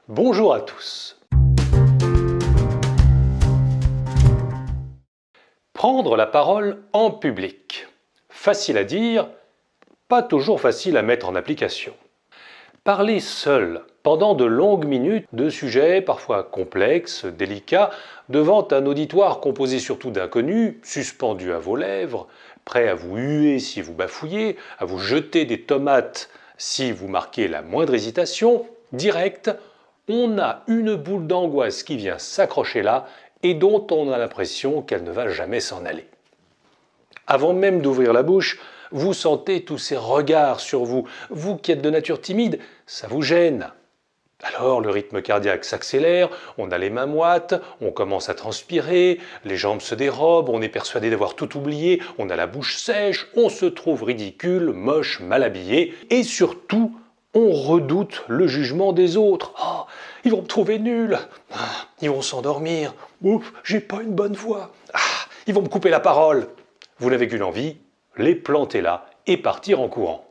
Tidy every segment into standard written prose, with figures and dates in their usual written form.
Bonjour à tous. Prendre la parole en public. Facile à dire, pas toujours facile à mettre en application. Parler seul pendant de longues minutes de sujets parfois complexes, délicats, devant un auditoire composé surtout d'inconnus, suspendus à vos lèvres, prêts à vous huer si vous bafouillez, à vous jeter des tomates si vous marquez la moindre hésitation, direct, on a une boule d'angoisse qui vient s'accrocher là et dont on a l'impression qu'elle ne va jamais s'en aller. Avant même d'ouvrir la bouche, vous sentez tous ces regards sur vous. Vous qui êtes de nature timide, ça vous gêne. Alors le rythme cardiaque s'accélère, on a les mains moites, on commence à transpirer, les jambes se dérobent, on est persuadé d'avoir tout oublié, on a la bouche sèche, on se trouve ridicule, moche, mal habillé et surtout, on redoute le jugement des autres. Oh, ils vont me trouver nul. Ils vont s'endormir. Ouf, j'ai pas une bonne voix. Ils vont me couper la parole. Vous n'avez qu'une envie, les planter là et partir en courant.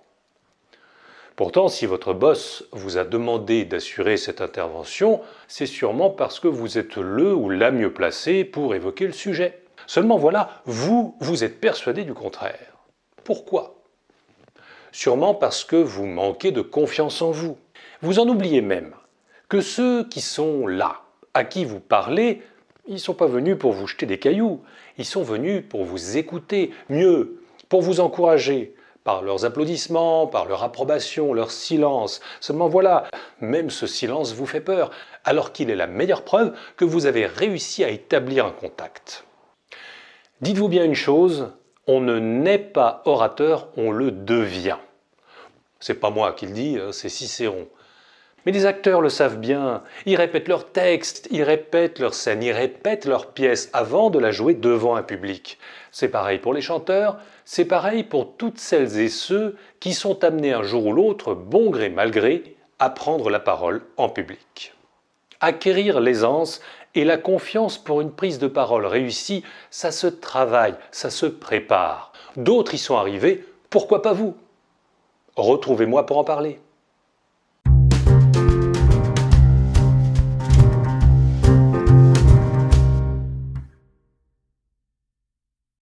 Pourtant, si votre boss vous a demandé d'assurer cette intervention, c'est sûrement parce que vous êtes le ou la mieux placé pour évoquer le sujet. Seulement voilà, vous êtes persuadé du contraire. Pourquoi ? Sûrement parce que vous manquez de confiance en vous. Vous en oubliez même que ceux qui sont là, à qui vous parlez, ils ne sont pas venus pour vous jeter des cailloux, ils sont venus pour vous écouter, mieux, pour vous encourager, par leurs applaudissements, par leur approbation, leur silence. Seulement voilà, même ce silence vous fait peur, alors qu'il est la meilleure preuve que vous avez réussi à établir un contact. Dites-vous bien une chose, on ne naît pas orateur, on le devient. C'est pas moi qui le dis, c'est Cicéron. Mais les acteurs le savent bien, ils répètent leurs textes, ils répètent leurs scènes, ils répètent leurs pièces avant de la jouer devant un public. C'est pareil pour les chanteurs, c'est pareil pour toutes celles et ceux qui sont amenés un jour ou l'autre, bon gré mal gré, à prendre la parole en public. Acquérir l'aisance et la confiance pour une prise de parole réussie, ça se travaille, ça se prépare. D'autres y sont arrivés, pourquoi pas vous ? Retrouvez-moi pour en parler.